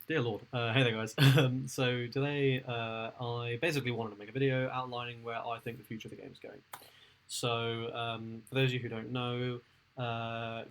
Dear Lord. Hey there, guys. So today, I basically wanted to make a video outlining where I think the future of the game is going. So, for those of you who don't know,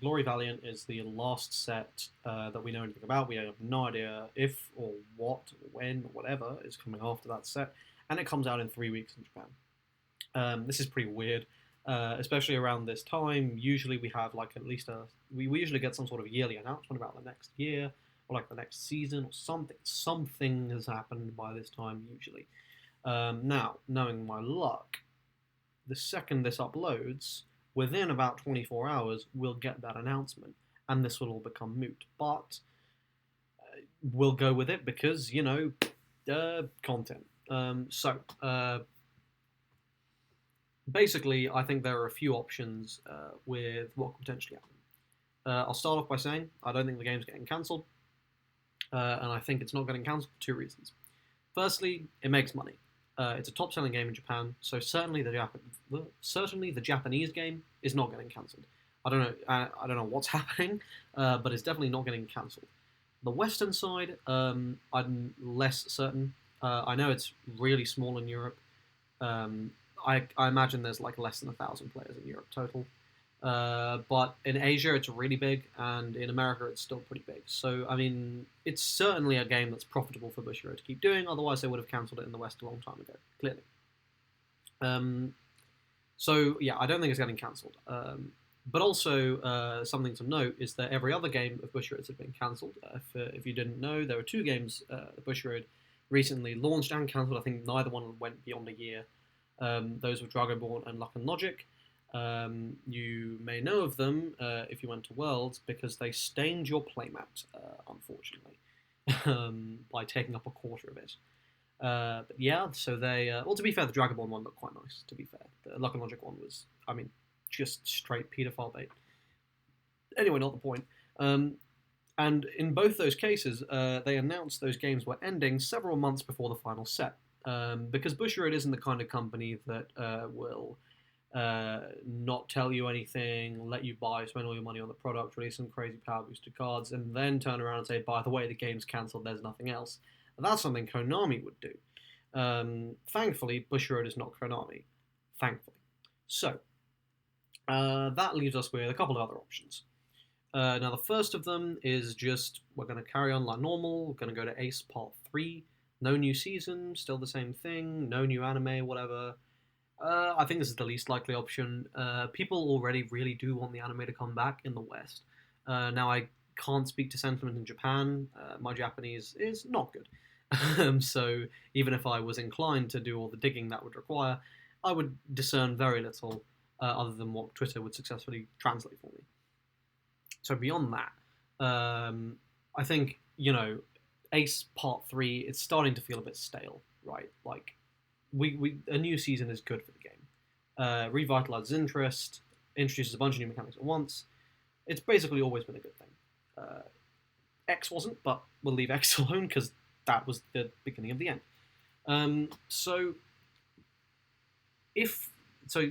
Glory Valiant is the last set that we know anything about. We have no idea if or what, or when, or whatever is coming after that set, and it comes out in 3 weeks in Japan. This is pretty weird, especially around this time. Usually, we have like at least we usually get some sort of yearly announcement about the next year or like the next season or something. Something has happened by this time usually. Now, knowing my luck, the second this uploads, within about 24 hours, we'll get that announcement, and this will all become moot. But we'll go with it because content. Basically, I think there are a few options with what could potentially happen. I'll start off by saying I don't think the game's getting cancelled. And I think it's not getting cancelled for two reasons. Firstly, it makes money. It's a top-selling game in Japan, so certainly the Japanese game is not getting cancelled. I don't know what's happening, but it's definitely not getting cancelled. The Western side, I'm less certain. I know it's really small in Europe. I imagine there's like less than 1,000 players in Europe total. But in Asia, it's really big, and in America, it's still pretty big. So, I mean, it's certainly a game that's profitable for Bushiroad to keep doing. Otherwise, they would have cancelled it in the West a long time ago, clearly. So, yeah, I don't think it's getting cancelled. But also, something to note is that every other game of Bushiroad's had been cancelled. If you didn't know, there were two games that Bushiroad recently launched and cancelled. I think neither one went beyond a year. Those were Dragonborn and Luck and Logic. You may know of them if you went to Worlds because they stained your playmat, unfortunately, by taking up a quarter of it. But yeah, so they... well, to be fair, the Dragonborn one looked quite nice, to be fair. The Luck and Logic one was, I mean, just straight paedophile bait. Anyway, not the point. And in both those cases, they announced those games were ending several months before the final set. Because Bushiroad isn't the kind of company that will... not tell you anything, let you spend all your money on the product, release some crazy power booster cards, and then turn around and say, by the way, the game's cancelled, there's nothing else. That's something Konami would do. Thankfully, Bushiroad is not Konami. Thankfully. So, that leaves us with a couple of other options. Now, the first of them is just, we're going to carry on like normal, we're going to go to Ace Part 3, no new season, still the same thing, no new anime, whatever. I think this is the least likely option. People already really do want the anime to come back in the West. Now, I can't speak to sentiment in Japan. My Japanese is not good. So even if I was inclined to do all the digging that would require, I would discern very little other than what Twitter would successfully translate for me. So beyond that, I think, Ace Part 3, it's starting to feel a bit stale, right? Like, a new season is good for the game. Revitalizes interest, introduces a bunch of new mechanics at once. It's basically always been a good thing. X wasn't, but we'll leave X alone because that was the beginning of the end.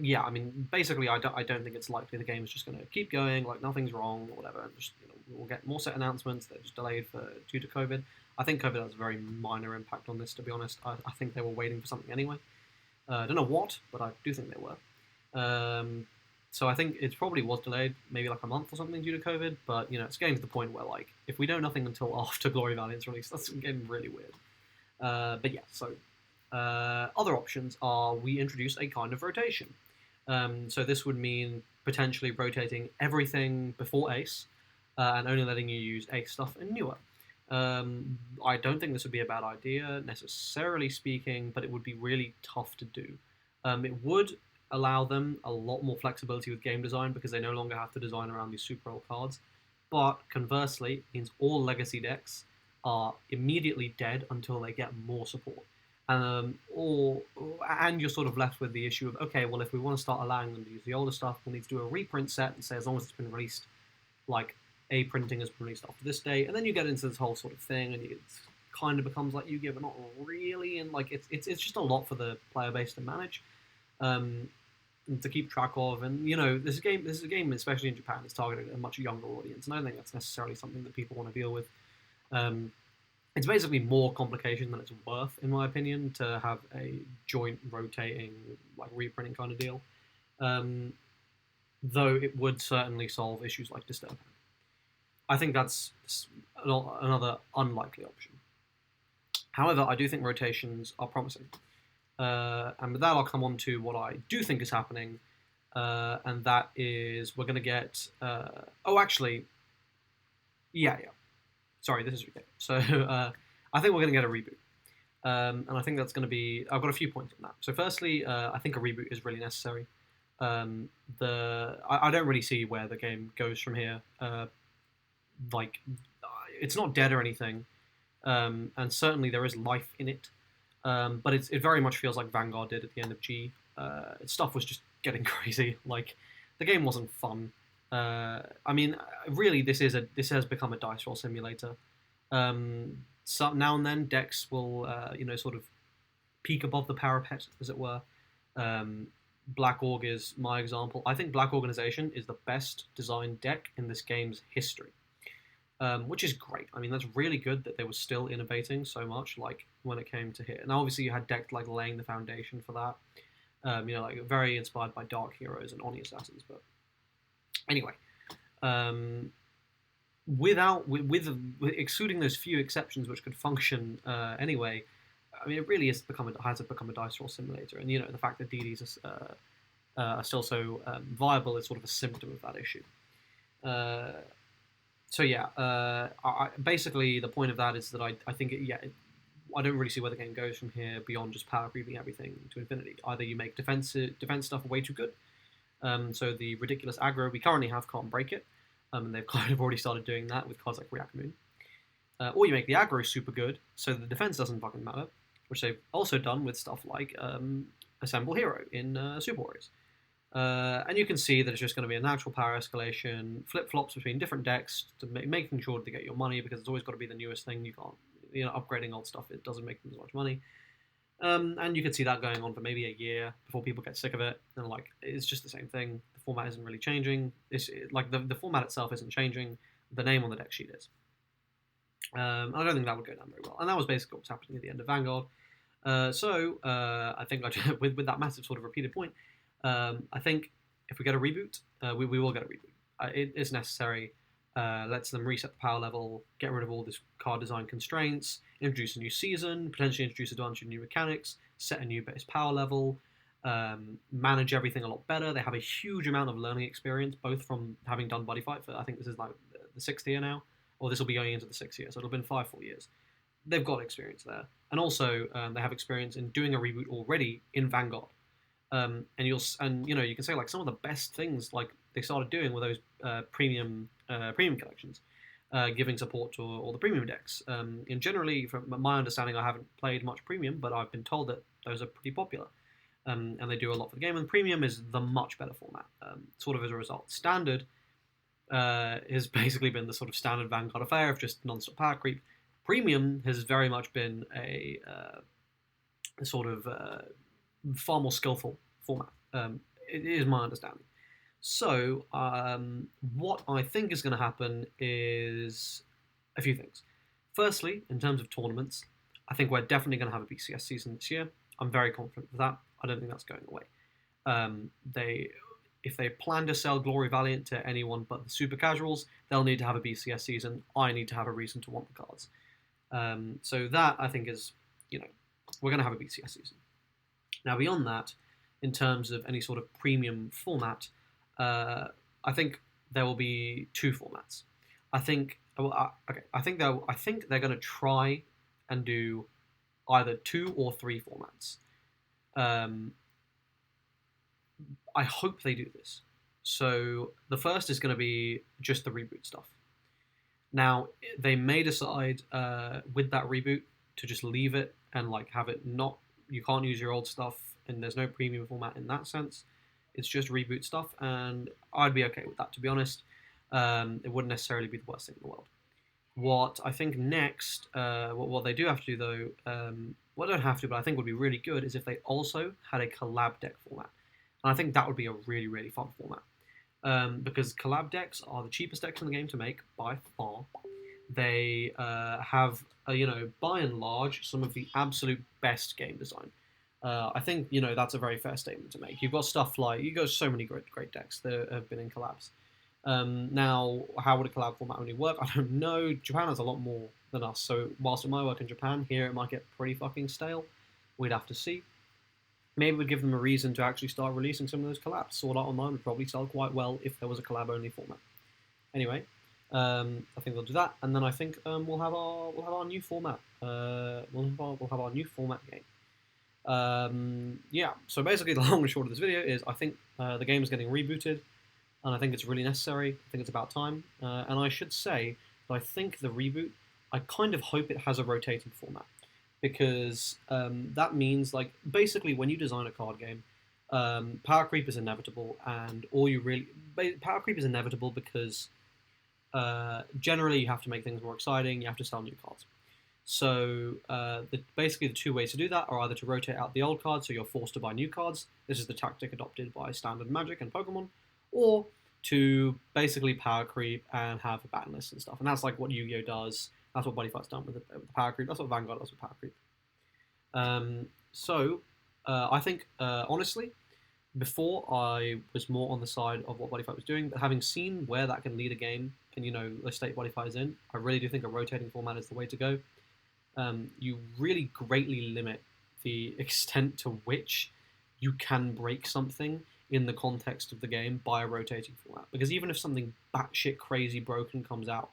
Yeah, I mean, basically, I don't think it's likely the game is just going to keep going, like nothing's wrong or whatever. And just we'll get more set announcements. They're just delayed due to COVID. I think COVID has a very minor impact on this, to be honest. I think they were waiting for something anyway. I don't know what, but I do think they were. So I think it probably was delayed, maybe like a month or something due to COVID. But it's getting to the point where, like, if we know nothing until after Glory Valiant's release, that's getting really weird. But yeah, so other options are we introduce a kind of rotation. So this would mean potentially rotating everything before Ace and only letting you use Ace stuff in newer. I don't think this would be a bad idea, necessarily speaking, but it would be really tough to do. It would allow them a lot more flexibility with game design because they no longer have to design around these super old cards. But conversely, it means all legacy decks are immediately dead until they get more support. And you're sort of left with the issue of, okay, well, if we want to start allowing them to use the older stuff, we'll need to do a reprint set and say as long as it's been released, like, a printing has been released after this date, and then you get into this whole sort of thing, and it kind of becomes like Yu-Gi-Oh, but not really, and like it's just a lot for the player base to manage, and to keep track of, and this is a game, especially in Japan, is targeted at a much younger audience, and I don't think that's necessarily something that people want to deal with. it's basically more complication than it's worth, in my opinion, to have a joint rotating, like reprinting kind of deal. Um, though it would certainly solve issues like Disturb. I think that's another unlikely option. However, I do think rotations are promising. And with that, I'll come on to what I do think is happening, and that is we're going to get. Actually, yeah. Sorry, this is okay. So I think we're going to get a reboot, and I think that's going to be. I've got a few points on that. So firstly, I think a reboot is really necessary. I don't really see where the game goes from here. Like, it's not dead or anything, and certainly there is life in it. But it very much feels like Vanguard did at the end of G. Stuff was just getting crazy. Like, the game wasn't fun. I mean, really, this has become a dice roll simulator. So now and then, decks will sort of peek above the parapet, as it were. Black Org is my example. I think Black Organization is the best designed deck in this game's history. Which is great. I mean, that's really good that they were still innovating so much, like when it came to here. Now, obviously, you had decks like laying the foundation for that. Like very inspired by Dark Heroes and Oni Assassins. But anyway, with excluding those few exceptions which could function anyway, I mean, it really has become a dice roll simulator. And the fact that DDs are still so viable is sort of a symptom of that issue. So yeah, basically the point of that is that I think I don't really see where the game goes from here beyond just power creeping everything to infinity. Either you make defense stuff way too good, so the ridiculous aggro we currently have can't break it, and they've kind of already started doing that with cards like React Moon. Or you make the aggro super good, so the defense doesn't fucking matter, which they've also done with stuff like Assemble Hero in Super Warriors. And you can see that it's just going to be a natural power escalation, flip-flops between different decks, to making sure to get your money, because it's always got to be the newest thing. You can't, upgrading old stuff, it doesn't make them as much money. And you can see that going on for maybe a year before people get sick of it, and like, it's just the same thing. The format isn't really changing. The format itself isn't changing. The name on the deck sheet is. I don't think that would go down very well. And that was basically what was happening at the end of Vanguard. I think with that massive sort of repeated point, I think if we get a reboot, we will get a reboot. It is necessary. Lets them reset the power level, get rid of all this card design constraints, introduce a new season, potentially introduce a bunch of new mechanics, set a new base power level, manage everything a lot better. They have a huge amount of learning experience, both from having done Buddyfight for, I think this is like the 6th year now, or this will be going into the 6th year, so it'll have been 5 full years. They've got experience there. And also, they have experience in doing a reboot already in Vanguard. And you can say like some of the best things like they started doing were those premium collections, giving support to all the premium decks. And generally, from my understanding, I haven't played much premium, but I've been told that those are pretty popular, and they do a lot for the game. And premium is the much better format, sort of as a result. Standard has basically been the sort of standard Vanguard affair of just non-stop power creep. Premium has very much been a sort of far more skillful format. It is my understanding. So, what I think is going to happen is a few things. Firstly, in terms of tournaments, I think we're definitely going to have a BCS season this year. I'm very confident with that. I don't think that's going away. If they plan to sell Glory Valiant to anyone but the super casuals, they'll need to have a BCS season. I need to have a reason to want the cards. So that, I think, is, we're going to have a BCS season. Now, beyond that, in terms of any sort of premium format, I think there will be 2 formats. I think they're going to try and do either 2 or 3 formats. I hope they do this. So the first is going to be just the reboot stuff. Now, they may decide with that reboot to just leave it and like have it not, you can't use your old stuff and there's no premium format in that sense. It's just reboot stuff, and I'd be okay with that, to be honest. It wouldn't necessarily be the worst thing in the world. What I think next, what they do have to do though, well, don't have to, but I think would be really good, is if they also had a collab deck format. And I think that would be a really, really fun format. Because collab decks are the cheapest decks in the game to make by far. they have, by and large, some of the absolute best game design. I think that's a very fair statement to make. You've got stuff like you got so many great decks that have been in collabs. Now, how would a collab format only work? I don't know. Japan has a lot more than us, so whilst it might work in Japan, here it might get pretty fucking stale. We'd have to see. Maybe we'd give them a reason to actually start releasing some of those collabs. Sword Art Online would probably sell quite well if there was a collab-only format. Anyway, I think they'll do that, and then I think we'll have our new format. We'll have our new format game. Yeah. So basically, the long and short of this video is I think the game is getting rebooted, and I think it's really necessary. I think it's about time. And I should say that I think the reboot, I kind of hope it has a rotating format, because that means, like, basically when you design a card game, power creep is inevitable, and power creep is inevitable because generally you have to make things more exciting. You have to sell new cards. So basically the two ways to do that are either to rotate out the old cards, so you're forced to buy new cards. This is the tactic adopted by Standard Magic and Pokemon, or to basically power creep and have a ban list and stuff. And that's like what Yu-Gi-Oh does. That's what Buddyfight's done with the power creep. That's what Vanguard does with power creep. I think, honestly, before I was more on the side of what Buddyfight was doing, but having seen where that can lead a game, and the state Buddyfight is in, I really do think a rotating format is the way to go. You really greatly limit the extent to which you can break something in the context of the game by a rotating format. Because even if something batshit crazy broken comes out,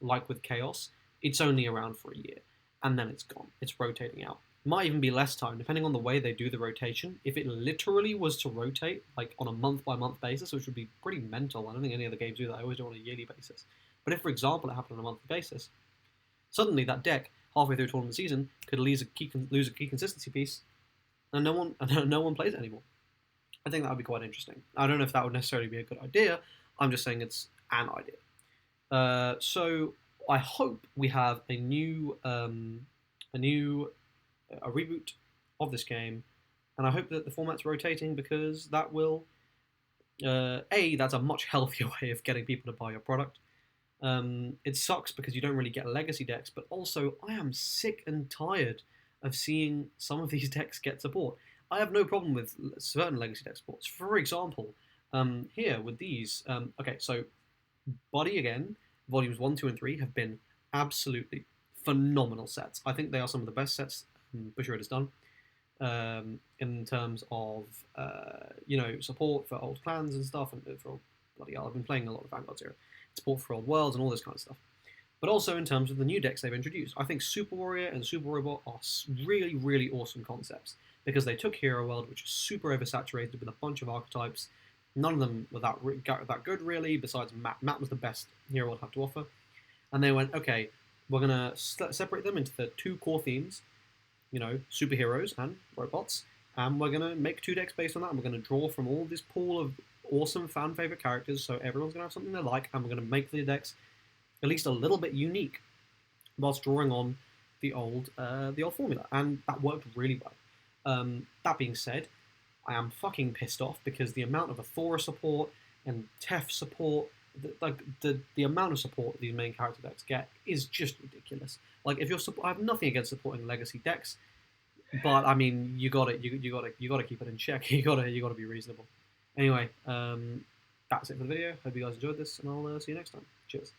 like with Chaos, it's only around for a year, and then it's gone. It's rotating out. Might even be less time, depending on the way they do the rotation. If it literally was to rotate, like on a month-by-month basis, which would be pretty mental. I don't think any other games do that. I always do it on a yearly basis. But if, for example, it happened on a monthly basis, suddenly that deck, halfway through a tournament season, could lose a key consistency piece, and no one plays it anymore. I think that would be quite interesting. I don't know if that would necessarily be a good idea. I'm just saying it's an idea. So I hope we have a reboot of this game, and I hope that the format's rotating, because that will, that's a much healthier way of getting people to buy your product. It sucks because you don't really get legacy decks, but also I am sick and tired of seeing some of these decks get support. I have no problem with certain legacy deck supports. For example, here with these, okay, so Buddy again, volumes 1, 2, and 3 have been absolutely phenomenal sets. I think they are some of the best sets Bushiroad has done, in terms of support for old clans and stuff, and for bloody hell, I've been playing a lot of Vanguard Zero, support for old worlds and all this kind of stuff. But also in terms of the new decks they've introduced, I think Super Warrior and Super Robot are really, really awesome concepts, because they took Hero World, which is super oversaturated with a bunch of archetypes. None of them were that good, really, besides Matt. Matt was the best Hero World had to offer. And they went, okay, we're going to separate them into the two core themes, superheroes and robots, and we're going to make 2 decks based on that, and we're going to draw from all this pool of awesome fan-favorite characters, so everyone's going to have something they like, and we're going to make the decks at least a little bit unique, whilst drawing on the old formula, and that worked really well. That being said, I am fucking pissed off because the amount of Athora support and Tef support, the amount of support these main character decks get is just ridiculous. Like, if I have nothing against supporting legacy decks, but I mean, you gotta keep it in check. You gotta be reasonable. Anyway, that's it for the video. Hope you guys enjoyed this, and I'll see you next time. Cheers.